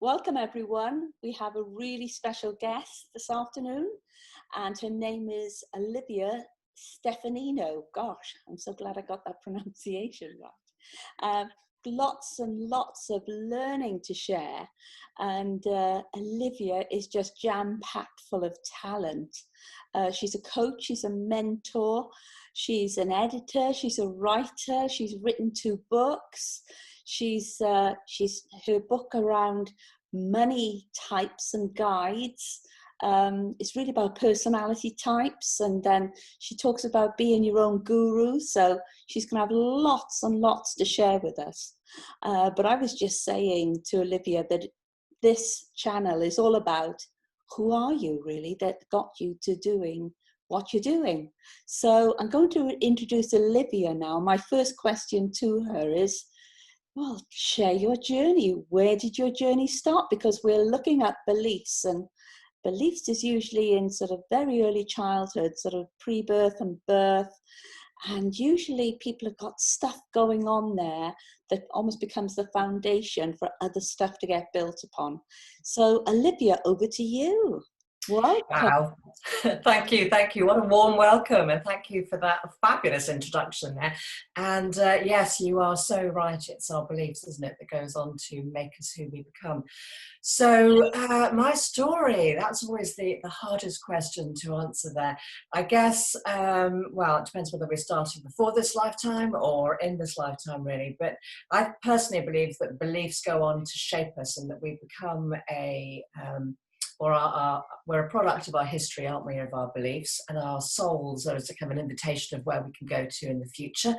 Welcome everyone. We have a really special guest this afternoon and her name is Olivia Stefanino. Gosh, I'm so glad I got that pronunciation right. Lots and lots of learning to share, and Olivia is just jam-packed full of talent. She's a coach, she's a mentor, she's an editor, she's a writer, she's written 2 books. She's her book around money types and guides. It's really about personality types, and then she talks about being your own guru. So she's going to have lots and lots to share with us. But I was just saying to Olivia that this channel is all about who are you really that got you to doing what you're doing. So I'm going to introduce Olivia now. My first question to her is, well, share your journey. Where did your journey start? Because we're looking at beliefs, and beliefs is usually in sort of very early childhood, sort of pre-birth and birth. And usually people have got stuff going on there that almost becomes the foundation for other stuff to get built upon. So Olivia, over to you. Welcome. Wow. Thank you. Thank you. What a warm welcome. And thank you for that fabulous introduction there. And yes, you are so right. It's our beliefs, isn't it, that goes on to make us who we become. So my story, that's always the hardest question to answer there. I guess, well, it depends whether we're starting before this lifetime or in this lifetime, really. But I personally believe that beliefs go on to shape us and that we become we're a product of our history, aren't we, of our beliefs, and our souls are as a kind of an invitation of where we can go to in the future.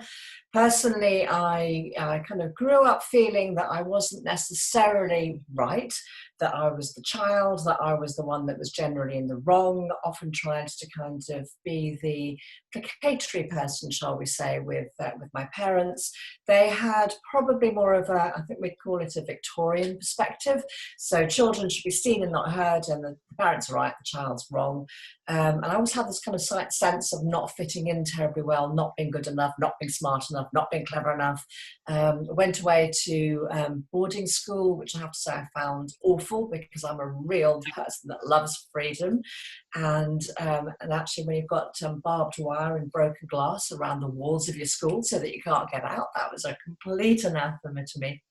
Personally, I kind of grew up feeling that I wasn't necessarily right, that I was the child, that I was the one that was generally in the wrong, often trying to kind of be the placatory person, shall we say, with my parents. They had probably more of a, I think we'd call it a Victorian perspective. So children should be seen and not heard, and the parents are right, the child's wrong. And I always had this kind of sense of not fitting in terribly well, not being good enough, not being smart enough, not being clever enough. Went away to boarding school, which I have to say I found awful because I'm a real person that loves freedom. And actually, when you've got barbed wire and broken glass around the walls of your school so that you can't get out, that was a complete anathema to me.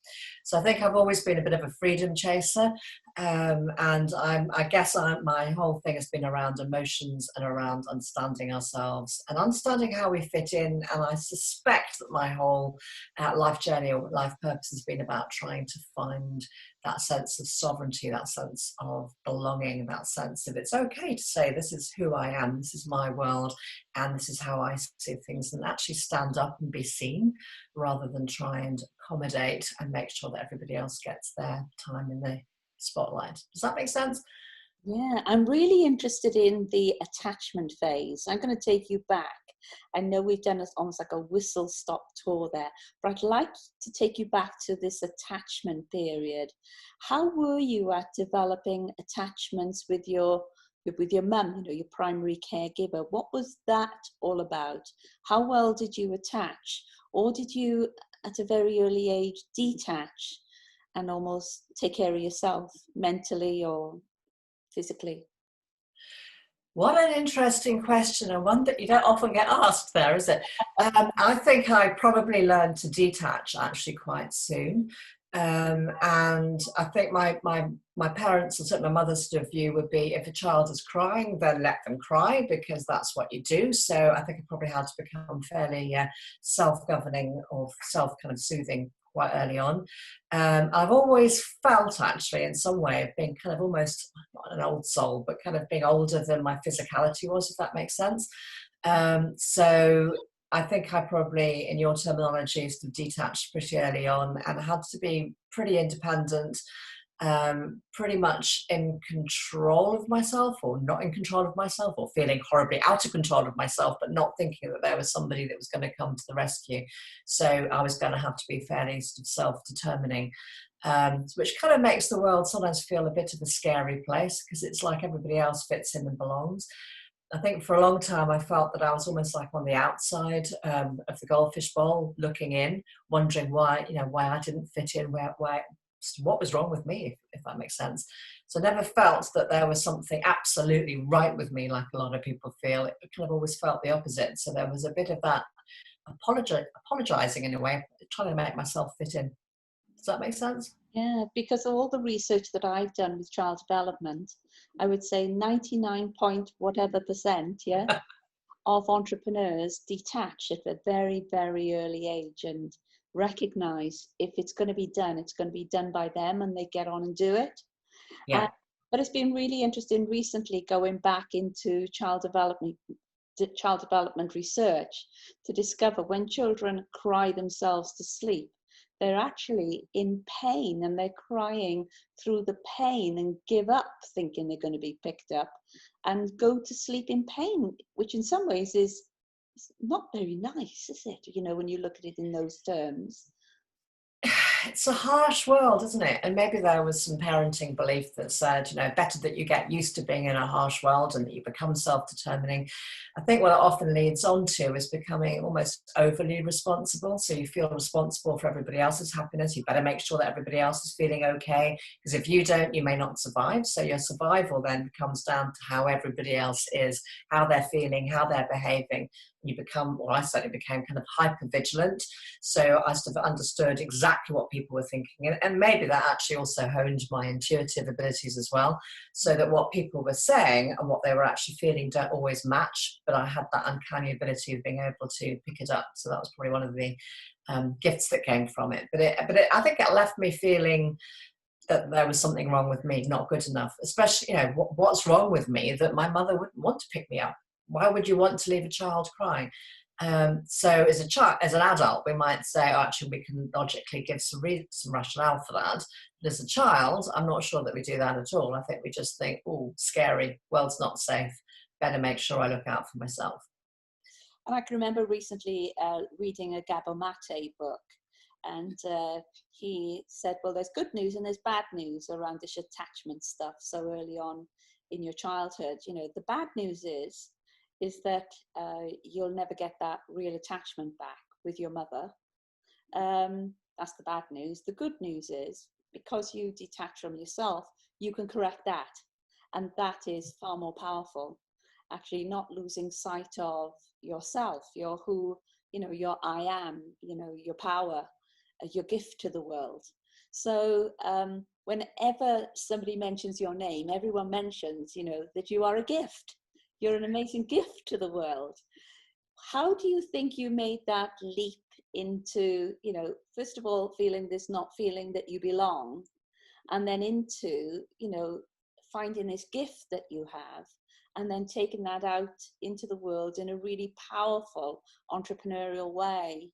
So I think I've always been a bit of a freedom chaser. And I guess my whole thing has been around emotions and around understanding ourselves and understanding how we fit in. And I suspect that my whole life journey or life purpose has been about trying to find that sense of sovereignty, that sense of belonging, that sense of it's okay to say this is who I am, this is my world, and this is how I see things, and actually stand up and be seen rather than try and accommodate and make sure that everybody else gets their time in the spotlight. Does that make sense? Yeah, I'm really interested in the attachment phase. I'm going to take you back. I know we've done almost like a whistle-stop tour there, but I'd like to take you back to this attachment period. How were you at developing attachments with your mum, your primary caregiver? What was that all about? How well did you attach? Or did you, at a very early age, detach and almost take care of yourself mentally or physically? What an interesting question, and one that you don't often get asked there, is it? I think I probably learned to detach actually quite soon. And I think my parents, and certainly my mother's sort of view would be, if a child is crying, then let them cry because that's what you do. So I think I probably had to become fairly self-governing or self kind of soothing quite early on. I've always felt actually in some way of being kind of almost not an old soul, but kind of being older than my physicality was, if that makes sense. So I think I probably, in your terminology, sort of detached pretty early on and had to be pretty independent, pretty much in control of myself or not in control of myself, or feeling horribly out of control of myself, but not thinking that there was somebody that was going to come to the rescue. So I was going to have to be fairly sort of self-determining, which kind of makes the world sometimes feel a bit of a scary place because it's like everybody else fits in and belongs. I think for a long time I felt that I was almost like on the outside of the goldfish bowl, looking in, wondering why I didn't fit in, why what was wrong with me, if that makes sense. So I never felt that there was something absolutely right with me, like a lot of people feel. It kind of always felt the opposite. So there was a bit of that apologizing in a way, trying to make myself fit in. Does that make sense? Yeah, because of all the research that I've done with child development, I would say 99 point whatever percent, yeah, of entrepreneurs detach at a very, very early age and recognize if it's going to be done, it's going to be done by them, and they get on and do it. Yeah. But it's been really interesting recently going back into child development research to discover when children cry themselves to sleep, they're actually in pain and they're crying through the pain and give up thinking they're going to be picked up and go to sleep in pain, which in some ways is not very nice, is it? You know, when you look at it in those terms. It's a harsh world, isn't it? And maybe there was some parenting belief that said, you know, better that you get used to being in a harsh world and that you become self-determining. I think what it often leads on to is becoming almost overly responsible. So you feel responsible for everybody else's happiness. You better make sure that everybody else is feeling okay, because if you don't, you may not survive. So your survival then comes down to how everybody else is, how they're feeling, how they're behaving. You become, or I certainly became, kind of hyper vigilant. So I sort of understood exactly what people were thinking, and maybe that actually also honed my intuitive abilities as well, so that what people were saying and what they were actually feeling don't always match, but I had that uncanny ability of being able to pick it up. So that was probably one of the gifts that came from it. But I think it left me feeling that there was something wrong with me, not good enough. Especially, you know, what's wrong with me that my mother wouldn't want to pick me up. Why would you want to leave a child crying? So as an adult, we might say, oh, actually, we can logically give some rationale for that. But as a child, I'm not sure that we do that at all. I think we just think, oh, scary, world's not safe. Better make sure I look out for myself. And I can remember recently reading a Gabor Mate book, and he said, well, there's good news and there's bad news around this attachment stuff so early on in your childhood. You know, the bad news is that you'll never get that real attachment back with your mother. That's the bad news. The good news is, because you detach from yourself, you can correct that. And that is far more powerful. Actually, not losing sight of yourself, your who, you know, your I am, you know, your power, your gift to the world. So whenever somebody mentions your name, everyone mentions, you know, that you are a gift. You're an amazing gift to the world. How do you think you made that leap into, you know, first of all, feeling that you belong, and then into, you know, finding this gift that you have, and then taking that out into the world in a really powerful entrepreneurial way?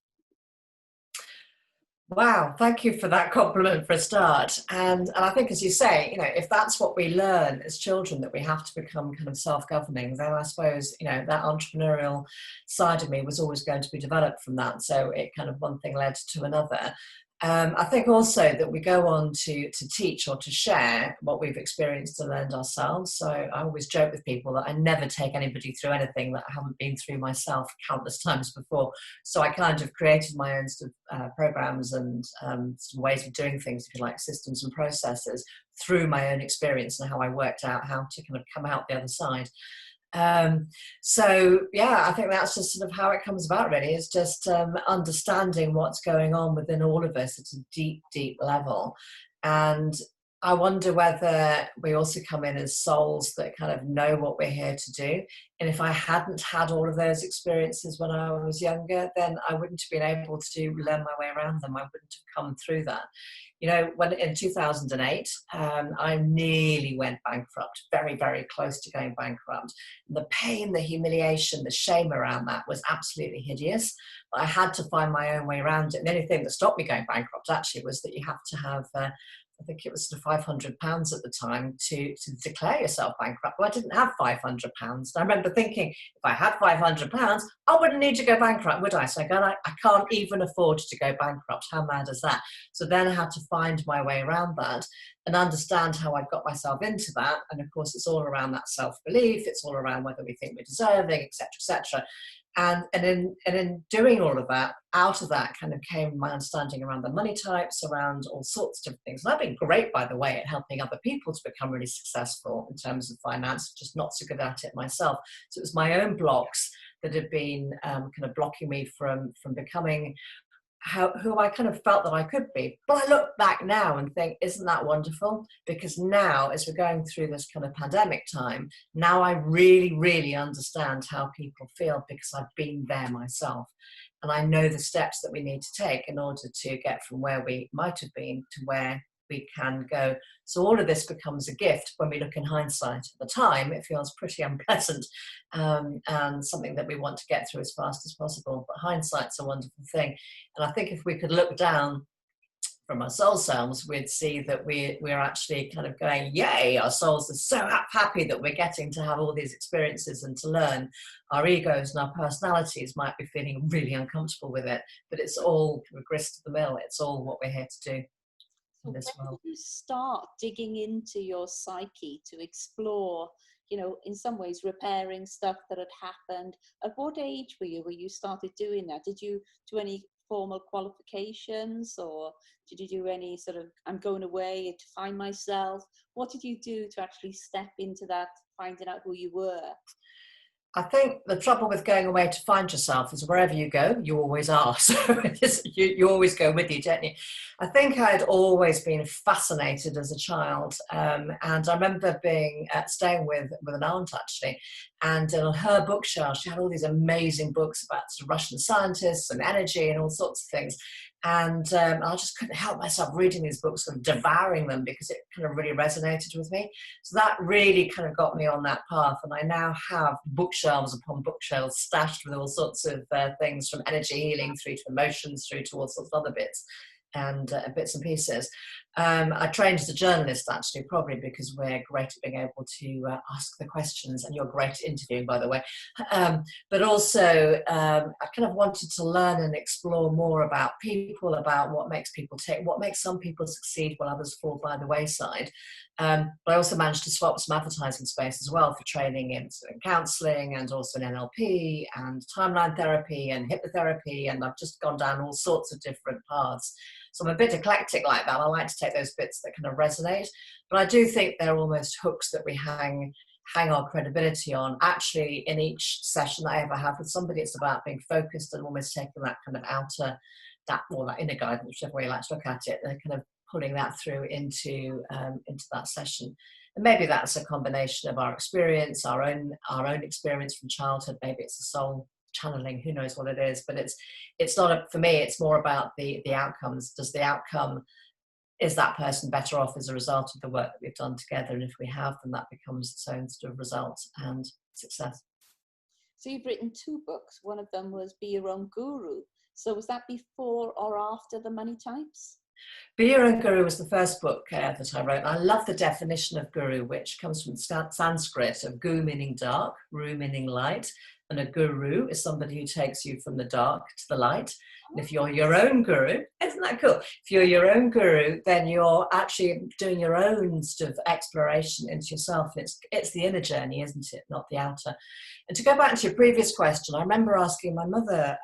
Wow, thank you for that compliment for a start. And I think, as you say, you know, if that's what we learn as children, that we have to become kind of self-governing, then I suppose, you know, that entrepreneurial side of me was always going to be developed from that. So it kind of one thing led to another. I think also that we go on to teach or to share what we've experienced and learned ourselves. So I always joke with people that I never take anybody through anything that I haven't been through myself countless times before. So I kind of created my own sort of programs and some ways of doing things, if you like, systems and processes through my own experience and how I worked out how to kind of come out the other side. So yeah, I think that's just sort of how it comes about, really. It's just understanding what's going on within all of us at a deep, deep level. And I wonder whether we also come in as souls that kind of know what we're here to do. And if I hadn't had all of those experiences when I was younger, then I wouldn't have been able to learn my way around them. I wouldn't have come through that. You know, when in 2008, I nearly went bankrupt, very, very close to going bankrupt. And the pain, the humiliation, the shame around that was absolutely hideous. But I had to find my own way around it. And the only thing that stopped me going bankrupt actually was that you have to have I think it was sort of £500 at the time to declare yourself bankrupt. Well, I didn't have £500. I remember thinking, if I had £500, I wouldn't need to go bankrupt, would I? So I can't even afford to go bankrupt. How mad is that? So then I had to find my way around that and understand how I got myself into that. And of course, it's all around that self-belief. It's all around whether we think we're deserving, etc., etc. And in doing all of that, out of that kind of came my understanding around the money types, around all sorts of different things. And I've been great, by the way, at helping other people to become really successful in terms of finance, just not so good at it myself. So it was my own blocks that had been kind of blocking me from becoming who I kind of felt that I could be. But I look back now and think, isn't that wonderful? Because now, as we're going through this kind of pandemic time, now I really, really understand how people feel, because I've been there myself. And I know the steps that we need to take in order to get from where we might have been to where we can go. So all of this becomes a gift when we look in hindsight. At the time, it feels pretty unpleasant, and something that we want to get through as fast as possible. But hindsight's a wonderful thing. And I think if we could look down from our soul selves, we'd see that we're actually kind of going, yay, our souls are so happy that we're getting to have all these experiences and to learn. Our egos and our personalities might be feeling really uncomfortable with it, but it's all grist to the mill. It's all what we're here to do. So when did you start digging into your psyche to explore, in some ways repairing stuff that had happened? At what age were you where you started doing that? Did you do any formal qualifications, or did you do any sort of, I'm going away to find myself? What did you do to actually step into that, finding out who you were? I think the trouble with going away to find yourself is wherever you go, you always are. So you always go with you, don't you? I think I'd always been fascinated as a child. And I remember staying with an aunt, actually. And on her bookshelf, she had all these amazing books about sort of Russian scientists and energy and all sorts of things. And I just couldn't help myself reading these books and devouring them, because it kind of really resonated with me. So that really kind of got me on that path. And I now have bookshelves upon bookshelves stashed with all sorts of things, from energy healing through to emotions, through to all sorts of other bits and pieces. I trained as a journalist, actually, probably because we're great at being able to ask the questions, and you're great at interviewing, by the way. But also, I kind of wanted to learn and explore more about people, about what makes people tick, what makes some people succeed while others fall by the wayside. But I also managed to swap some advertising space as well for training in counselling, and also in NLP and timeline therapy and hypnotherapy, and I've just gone down all sorts of different paths. So I'm a bit eclectic like that. I like to take those bits that kind of resonate, but I do think they're almost hooks that we hang our credibility on. Actually, in each session that I ever have with somebody, it's about being focused and almost taking that kind of outer, that inner guidance, whichever way you like to look at it, and kind of pulling that through into that session. And maybe that's a combination of our experience, our own experience from childhood. Maybe it's a soul channeling, who knows what it is, but it's not for me, it's more about the outcomes. Is that person better off as a result of the work that we've done together? And if we have, then that becomes its own sort of result and success. So you've written 2 books. One of them was Be Your Own Guru. So was that before or after the money types? Be Your Own Guru was the first book that I wrote. I love the definition of guru, which comes from Sanskrit, of gu meaning dark, ru meaning light, and a guru is somebody who takes you from the dark to the light. And if you're your own guru, isn't that cool? If you're your own guru, then you're actually doing your own sort of exploration into yourself. It's the inner journey, isn't it? Not the outer. And to go back to your previous question, I remember asking my mother,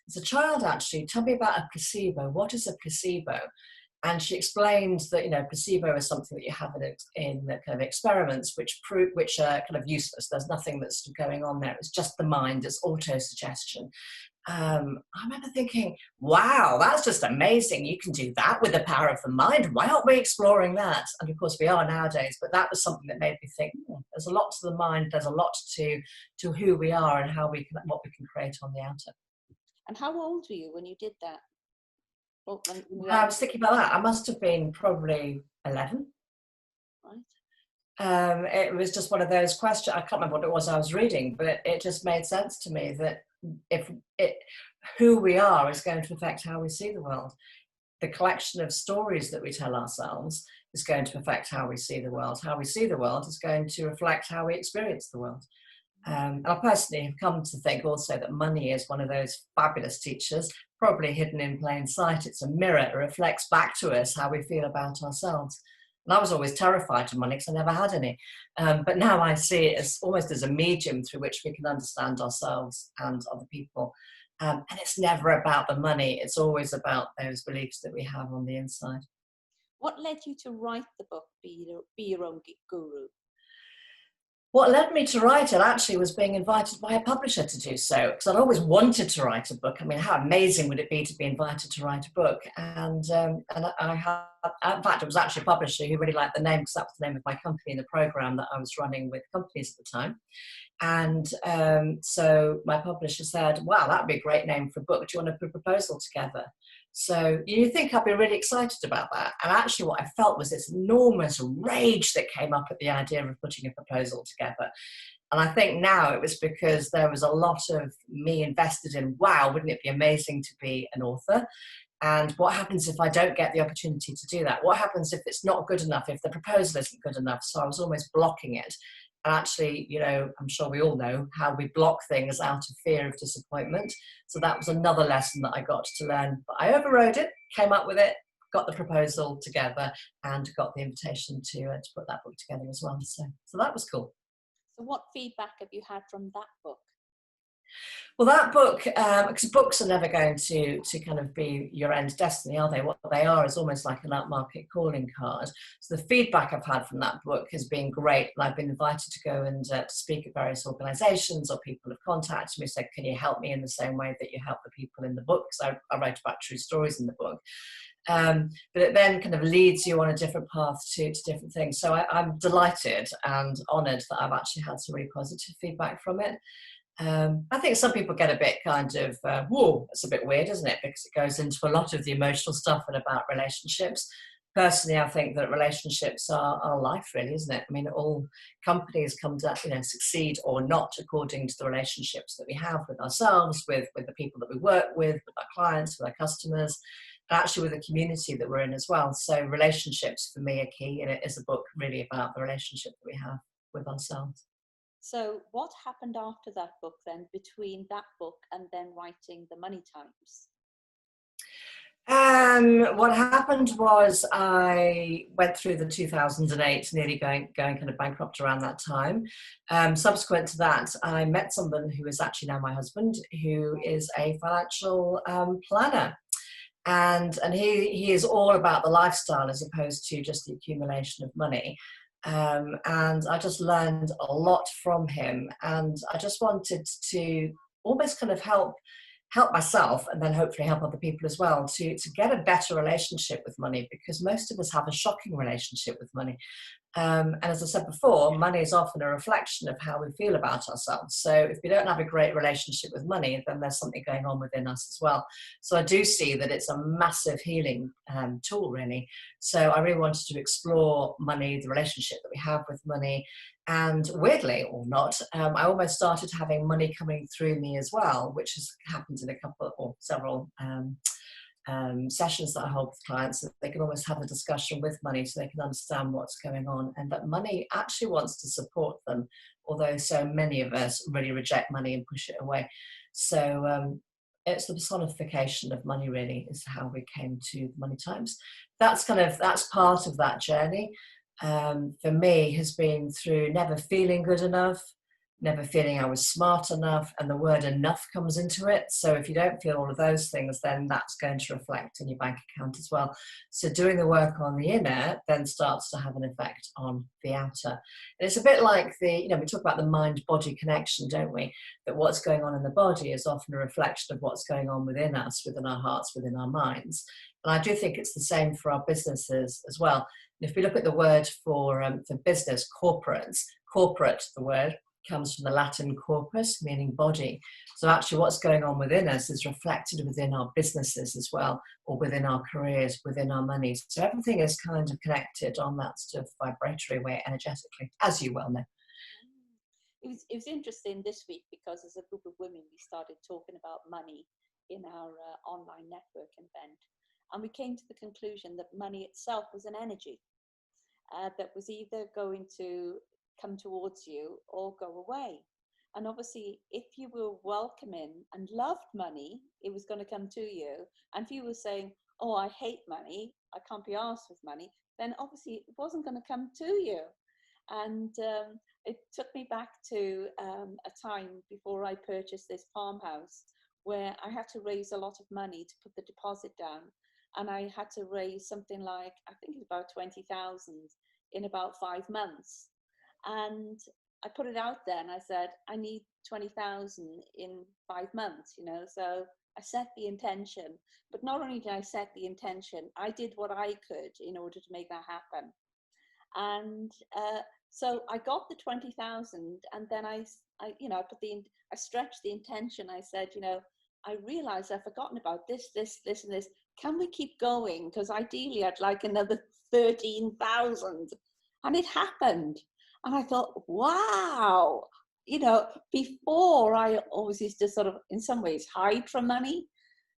as a child, actually, tell me about a placebo. What is a placebo? And she explained that, placebo is something that you have in the kind of experiments which are kind of useless. There's nothing that's going on there. It's just the mind. It's auto-suggestion. I remember thinking, wow, that's just amazing. You can do that with the power of the mind. Why aren't we exploring that? And of course we are nowadays, but that was something that made me think, there's a lot to the mind. There's a lot to who we are and what we can create on the outer. And how old were you when you did that? I was thinking about that. I must have been probably 11. Right. It was just one of those questions. I can't remember what it was I was reading, but it just made sense to me that who we are is going to affect how we see the world. The collection of stories that we tell ourselves is going to affect how we see the world. How we see the world is going to reflect how we experience the world. And I personally have come to think also that money is one of those fabulous teachers, probably hidden in plain sight. It's a mirror. It reflects back to us how we feel about ourselves. And I was always terrified of money because I never had any. But now I see it as almost as a medium through which we can understand ourselves and other people. And it's never about the money. It's always about those beliefs that we have on the inside. What led you to write the book, Be Your Own Guru? What led me to write it actually was being invited by a publisher to do so, because I'd always wanted to write a book. I mean, how amazing would it be to be invited to write a book? And I had, in fact, it was actually a publisher who really liked the name, because that was the name of my company in the program that I was running with companies at the time. And so my publisher said, wow, that would be a great name for a book. Do you want to put a proposal together? So you think I'd be really excited about that. And actually what I felt was this enormous rage that came up at the idea of putting a proposal together. And I think now it was because there was a lot of me invested in, wow, wouldn't it be amazing to be an author? And what happens if I don't get the opportunity to do that? What happens if it's not good enough, if the proposal isn't good enough? So I was almost blocking it. And actually, you know, I'm sure we all know how we block things out of fear of disappointment. So that was another lesson that I got to learn. But I overrode it, came up with it, got the proposal together, and got the invitation to put that book together as well. So that was cool. So what feedback have you had from that book? Well, that book, because books are never going to kind of be your end destiny, are they? What they are is almost like an upmarket calling card. So the feedback I've had from that book has been great. And I've been invited to go and to speak at various organisations, or people have contacted me, said, can you help me in the same way that you help the people in the book? Because I write about true stories in the book. But it then kind of leads you on a different path to different things. So I'm delighted and honoured that I've actually had some really positive feedback from it. I think some people get a bit kind of, whoa, it's a bit weird, isn't it? Because it goes into a lot of the emotional stuff and about relationships. Personally, I think that relationships are life, really, isn't it? I mean, all companies come to, you know, succeed or not according to the relationships that we have with ourselves, with the people that we work with our clients, with our customers, and actually with the community that we're in as well. So relationships for me are key, and it is a book really about the relationship that we have with ourselves. So what happened after that book then, between that book and then writing The Money Times? What happened was I went through the 2008, nearly going kind of bankrupt around that time. Subsequent to that, I met someone who is actually now my husband, who is a financial planner. And he is all about the lifestyle as opposed to just the accumulation of money. And I just learned a lot from him, and I just wanted to almost kind of help myself, and then hopefully help other people as well, to get a better relationship with money, because most of us have a shocking relationship with money. And as I said before, money is often a reflection of how we feel about ourselves. So if we don't have a great relationship with money, then there's something going on within us as well. So I do see that it's a massive healing tool, really. So I really wanted to explore money, the relationship that we have with money. And weirdly or not, I almost started having money coming through me as well, which has happened in a couple or several sessions that I hold with clients, that they can almost have a discussion with money so they can understand what's going on, and that money actually wants to support them, although so many of us really reject money and push it away. So it's the personification of money, really, is how we came to the Money Times. That's part of that journey. For me, has been through never feeling good enough, never feeling I was smart enough, and the word enough comes into it. So if you don't feel all of those things, then that's going to reflect in your bank account as well. So doing the work on the inner then starts to have an effect on the outer. And it's a bit like we talk about the mind-body connection, don't we? That what's going on in the body is often a reflection of what's going on within us, within our hearts, within our minds. And I do think it's the same for our businesses as well. And if we look at the word for business, corporate, the word comes from the Latin corpus, meaning body. So actually what's going on within us is reflected within our businesses as well, or within our careers, within our money. So everything is kind of connected on that sort of vibratory way, energetically, as you well know. It was interesting this week, because as a group of women, we started talking about money in our online networking event. And we came to the conclusion that money itself was an energy that was either going to come towards you or go away. And obviously, if you were welcoming and loved money, it was going to come to you. And if you were saying, oh, I hate money, I can't be arsed with money, then obviously it wasn't going to come to you. And it took me back to a time before I purchased this farmhouse where I had to raise a lot of money to put the deposit down. And I had to raise something like, I think it's about 20,000 in about 5 months. And I put it out there and I said, I need 20,000 in 5 months, you know. So I set the intention, but not only did I set the intention, I did what I could in order to make that happen. And so I got the 20,000, and then I stretched the intention. I said, you know, I realized I've forgotten about this, and this. Can we keep going? Because ideally I'd like another 13,000. And it happened. And I thought, wow, you know, before I always used to sort of, in some ways, hide from money.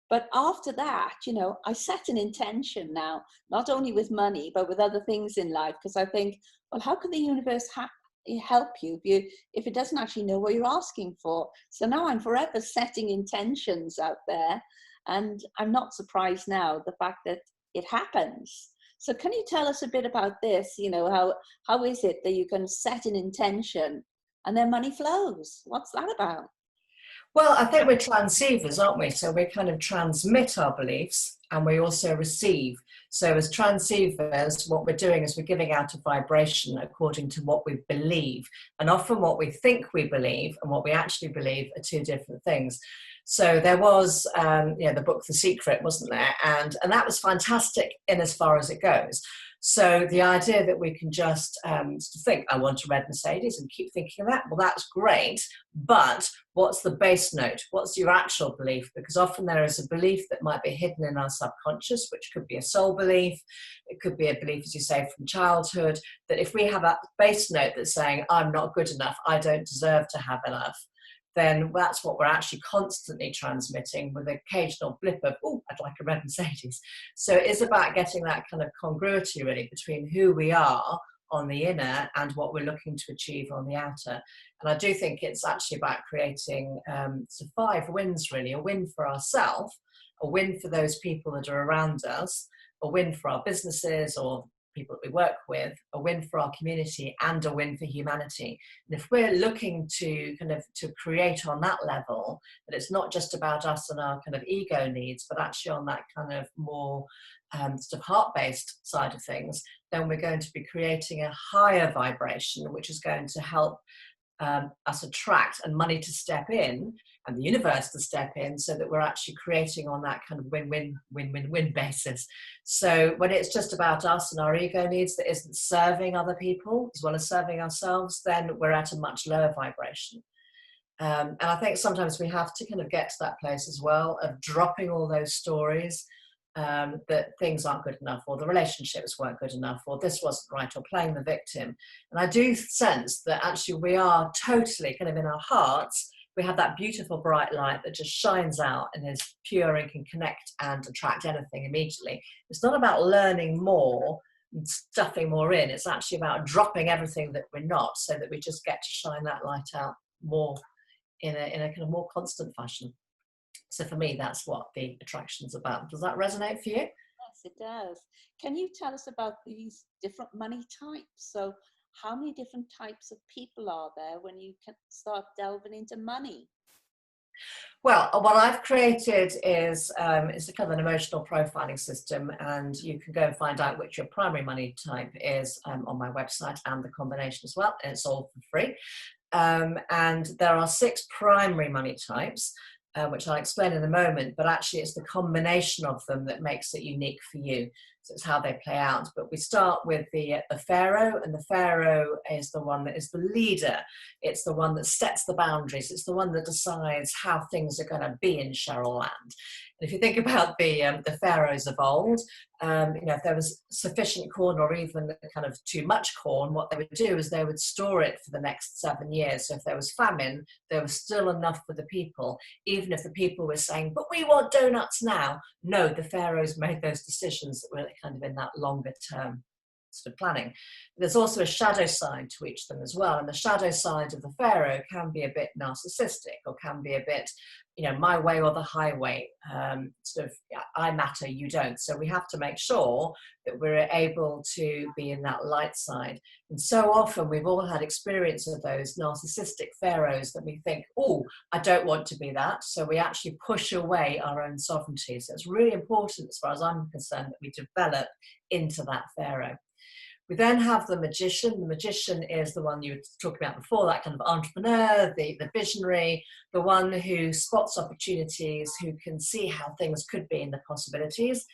But after that, you know, I set an intention now, not only with money, but with other things in life. Because I think, well, how can the universe help you if it doesn't actually know what you're asking for? So now I'm forever setting intentions out there. And I'm not surprised now, the fact that it happens. So can you tell us a bit about this? You know, how is it that you can set an intention and then money flows? What's that about? Well, I think we're transceivers, aren't we? So we kind of transmit our beliefs and we also receive. So as transceivers, what we're doing is we're giving out a vibration according to what we believe. And often what we think we believe and what we actually believe are two different things. So there was, the book The Secret, wasn't there? And that was fantastic in as far as it goes. So the idea that we can just think, I want a red Mercedes, and keep thinking of that, well, that's great. But what's the base note? What's your actual belief? Because often there is a belief that might be hidden in our subconscious, which could be a soul belief. It could be a belief, as you say, from childhood, that if we have a base note that's saying, I'm not good enough, I don't deserve to have enough, then that's what we're actually constantly transmitting with an occasional blip of, oh, I'd like a red Mercedes. So it is about getting that kind of congruity really between who we are on the inner and what we're looking to achieve on the outer. And I do think it's actually about creating 5 wins really: a win for ourselves, a win for those people that are around us, a win for our businesses or people that we work with, a win for our community, and a win for humanity. And if we're looking to to create on that level, that it's not just about us and our kind of ego needs, but actually on that kind of more sort of heart-based side of things, then we're going to be creating a higher vibration, which is going to help us attract and money to step in and the universe to step in, so that we're actually creating on that kind of win-win basis. So when it's just about us and our ego needs that isn't serving other people as well as serving ourselves, then we're at a much lower vibration. And I think sometimes we have to kind of get to that place as well of dropping all those stories that things aren't good enough, or the relationships weren't good enough, or this wasn't right, or playing the victim. And I do sense that actually we are totally kind of in our hearts, we have that beautiful bright light that just shines out and is pure and can connect and attract anything immediately. It's not about learning more and stuffing more in. It's actually about dropping everything that we're not, so that we just get to shine that light out more in a kind of more constant fashion. So for me, that's what the attraction's about. Does that resonate for you? Yes, it does. Can you tell us about these different money types? So how many different types of people are there when you can start delving into money? Well, what I've created is it's a kind of an emotional profiling system, and you can go and find out which your primary money type is on my website, and the combination as well. And it's all for free. And there are 6 primary money types, which I'll explain in a moment, but actually it's the combination of them that makes it unique for you. So it's how they play out. But we start with the pharaoh, and the pharaoh is the one that is the leader. It's the one that sets the boundaries. It's the one that decides how things are going to be in Cheryl Land. And if you think about the pharaohs of old, if there was sufficient corn or even kind of too much corn, what they would do is they would store it for the next 7 years. So if there was famine, there was still enough for the people, even if the people were saying, but we want donuts now. No, the pharaohs made those decisions that were kind of in that longer term sort of planning. There's also a shadow side to each of them as well. And the shadow side of the pharaoh can be a bit narcissistic, or can be a bit my way or the highway, sort of, I matter, you don't. So we have to make sure that we're able to be in that light side. And so often we've all had experience of those narcissistic pharaohs that we think, oh, I don't want to be that. So we actually push away our own sovereignty. So it's really important, as far as I'm concerned, that we develop into that pharaoh. We then have the magician. The magician is the one you were talking about before, that kind of entrepreneur, the visionary, the one who spots opportunities, who can see how things could be and the possibilities.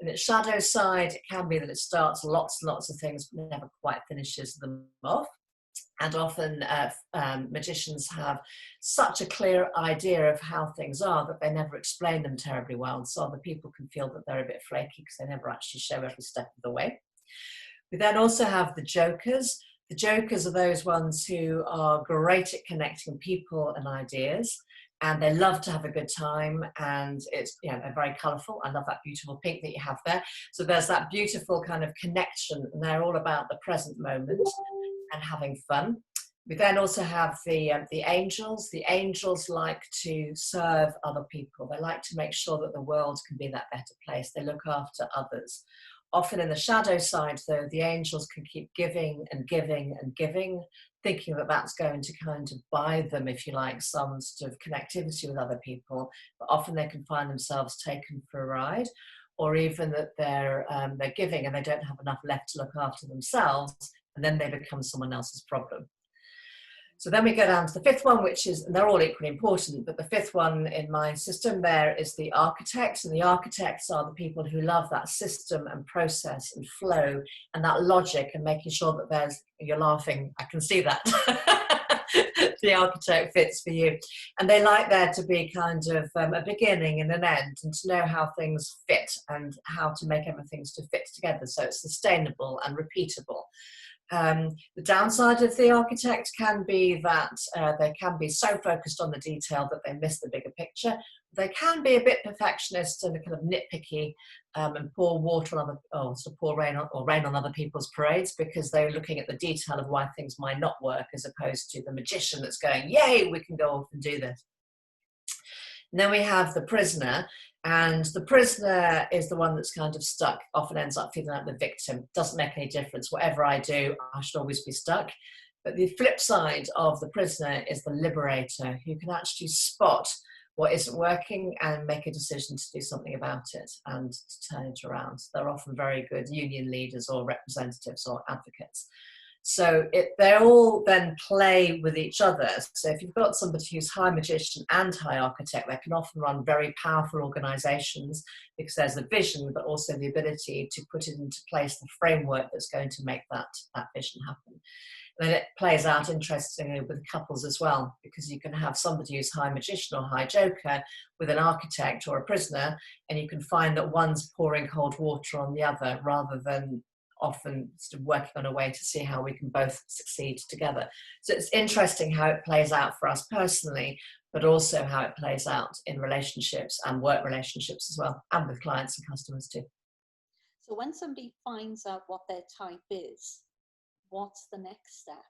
And its shadow side, it can be that it starts lots and lots of things, but never quite finishes them off. And often magicians have such a clear idea of how things are that they never explain them terribly well. And so other people can feel that they're a bit flaky because they never actually show every step of the way. We then also have the jokers. The jokers are those ones who are great at connecting people and ideas, and they love to have a good time, and they're very colourful. I love that beautiful pink that you have there. So there's that beautiful kind of connection, and they're all about the present moment and having fun. We then also have the angels. The angels like to serve other people. They like to make sure that the world can be that better place. They look after others. Often in the shadow side, though, the angels can keep giving and giving and giving, thinking that that's going to kind of buy them, if you like, some sort of connectivity with other people. But often they can find themselves taken for a ride, or even that they're giving and they don't have enough left to look after themselves, and then they become someone else's problem. So then we go down to the fifth one, which is, and they're all equally important, but the fifth one in my system there is the architects. And the architects are the people who love that system and process and flow and that logic and making sure that you're laughing, I can see that. The architect fits for you. And they like there to be kind of a beginning and an end, and to know how things fit and how to make everything to fit together so it's sustainable and repeatable. The downside of the architect can be that they can be so focused on the detail that they miss the bigger picture. They can be a bit perfectionist and kind of nitpicky, and pour rain on other people's parades, because they're looking at the detail of why things might not work, as opposed to the magician that's going, yay, we can go off and do this. And then we have the prisoner. And the prisoner is the one that's kind of stuck, often ends up feeling like the victim. Doesn't make any difference. Whatever I do, I should always be stuck. But the flip side of the prisoner is the liberator, who can actually spot what isn't working and make a decision to do something about it and to turn it around. They're often very good union leaders or representatives or advocates. So they all then play with each other. So if you've got somebody who's high magician and high architect, they can often run very powerful organizations, because there's the vision, but also the ability to put it into place, the framework that's going to make that vision happen. And then it plays out interestingly with couples as well, because you can have somebody who's high magician or high joker with an architect or a prisoner, and you can find that one's pouring cold water on the other, rather than often sort of working on a way to see how we can both succeed together. So it's interesting how it plays out for us personally, but also how it plays out in relationships and work relationships as well, and with clients and customers too. So when somebody finds out what their type is, what's the next step?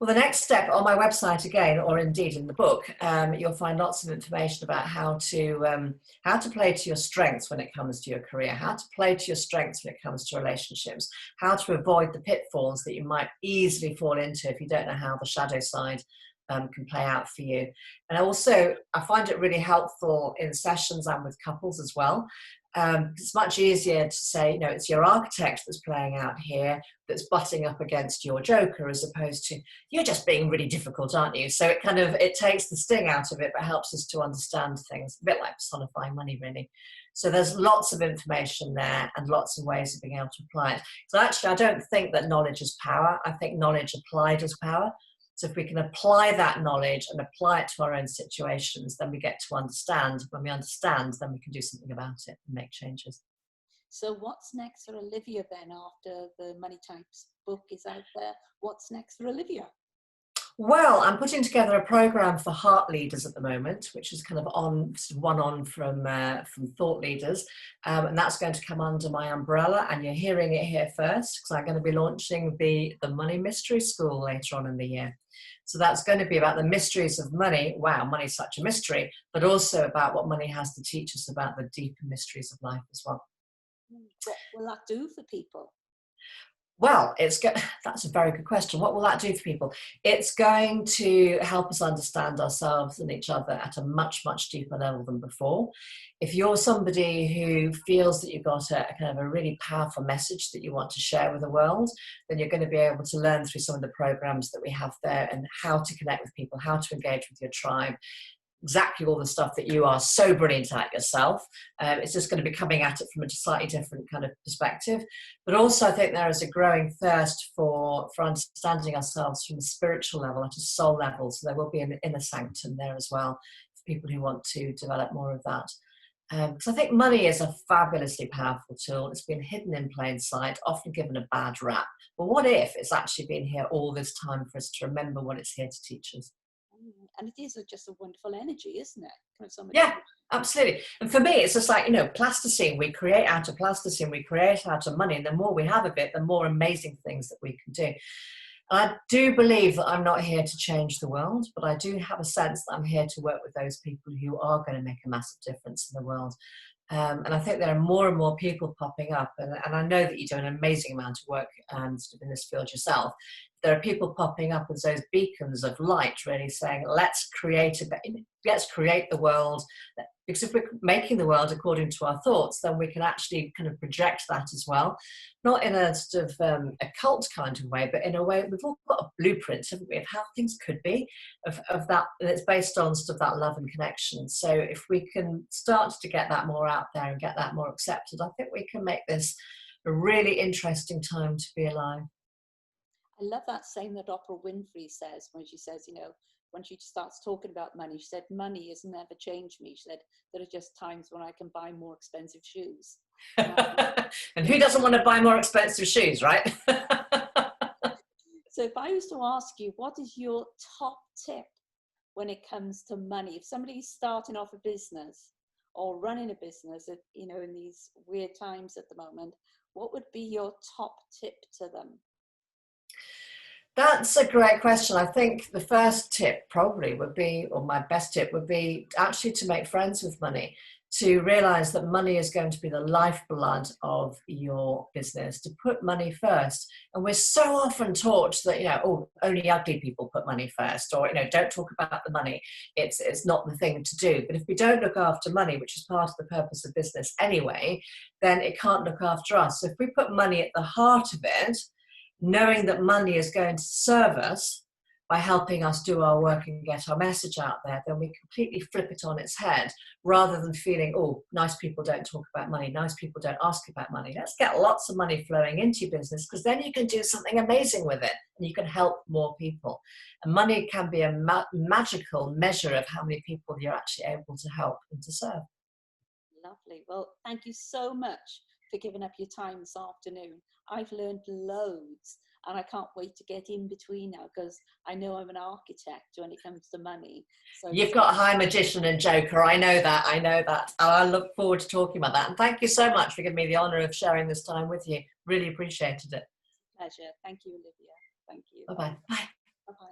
Well, the next step on my website again, or indeed in the book, you'll find lots of information about how to play to your strengths when it comes to your career, how to play to your strengths when it comes to relationships, how to avoid the pitfalls that you might easily fall into if you don't know how the shadow side can play out for you. And also, I find it really helpful in sessions and with couples as well. It's much easier to say, it's your architect that's playing out here, that's butting up against your joker, as opposed to, you're just being really difficult, aren't you? So it takes the sting out of it, but helps us to understand things, a bit like personifying money, really. So there's lots of information there and lots of ways of being able to apply it. So actually, I don't think that knowledge is power. I think knowledge applied is power. So if we can apply that knowledge and apply it to our own situations, then we get to understand. When we understand, then we can do something about it and make changes. So what's next for Olivia then, after the Money Types book is out there? What's next for Olivia? Well, I'm putting together a program for heart leaders at the moment, which is kind of on sort of one on from thought leaders, and that's going to come under my umbrella. And you're hearing it here first, because I'm going to be launching the Money Mystery School later on in the year. So that's going to be about the mysteries of money. Wow, money's such a mystery, but also about what money has to teach us about the deeper mysteries of life as well. What will that do for people? Well, that's a very good question. What will that do for people? It's going to help us understand ourselves and each other at a much, much deeper level than before. If you're somebody who feels that you've got a kind of a really powerful message that you want to share with the world, then you're going to be able to learn through some of the programs that we have there and how to connect with people, how to engage with your tribe, exactly all the stuff that you are so brilliant at yourself. It's just going to be coming at it from a slightly different kind of perspective. But also I think there is a growing thirst for understanding ourselves from a spiritual level, at a soul level. So there will be an inner sanctum there as well for people who want to develop more of that. Because I think money is a fabulously powerful tool. It's been hidden in plain sight, often given a bad rap. But what if it's actually been here all this time for us to remember what it's here to teach us? And it is just a wonderful energy, isn't it? Kind of Yeah, absolutely. And for me, it's just like, plasticine. We create out of plasticine, we create out of money. And the more we have of it, the more amazing things that we can do. I do believe that I'm not here to change the world, but I do have a sense that I'm here to work with those people who are going to make a massive difference in the world. And I think there are more and more people popping up, and I know that you do an amazing amount of work sort of in this field yourself. There are people popping up as those beacons of light, really saying, let's create the world. Because if we're making the world according to our thoughts, then we can actually kind of project that as well. Not in a sort of a cult kind of way, but in a way we've all got a blueprint, haven't we, of how things could be, of that, and it's based on sort of that love and connection. So if we can start to get that more out there and get that more accepted, I think we can make this a really interesting time to be alive. I love that saying that Oprah Winfrey says when she says, when she starts talking about money, she said, money has never changed me. She said, there are just times when I can buy more expensive shoes. And who doesn't want to buy more expensive shoes, right? So if I was to ask you, what is your top tip when it comes to money? If somebody's starting off a business or running a business, in these weird times at the moment, what would be your top tip to them? That's a great question. I think the first tip probably would be, or my best tip would be actually to make friends with money, to realize that money is going to be the lifeblood of your business, to put money first. And we're so often taught that, only ugly people put money first, or, don't talk about the money. It's not the thing to do. But if we don't look after money, which is part of the purpose of business anyway, then it can't look after us. So if we put money at the heart of it, knowing that money is going to serve us by helping us do our work and get our message out there, then we completely flip it on its head, rather than feeling, oh, nice people don't talk about money, nice people don't ask about money. Let's get lots of money flowing into your business, because then you can do something amazing with it and you can help more people. And money can be a magical measure of how many people you're actually able to help and to serve. Lovely. Well, thank you so much for giving up your time this afternoon. I've learned loads, and I can't wait to get in between now, because I know I'm an architect when it comes to money. So you've got high magician and joker. I know that. And I look forward to talking about that. And thank you so much for giving me the honor of sharing this time with you. Really appreciated it. Pleasure. Thank you, Olivia. Thank you. Bye-bye. Bye. Bye-bye.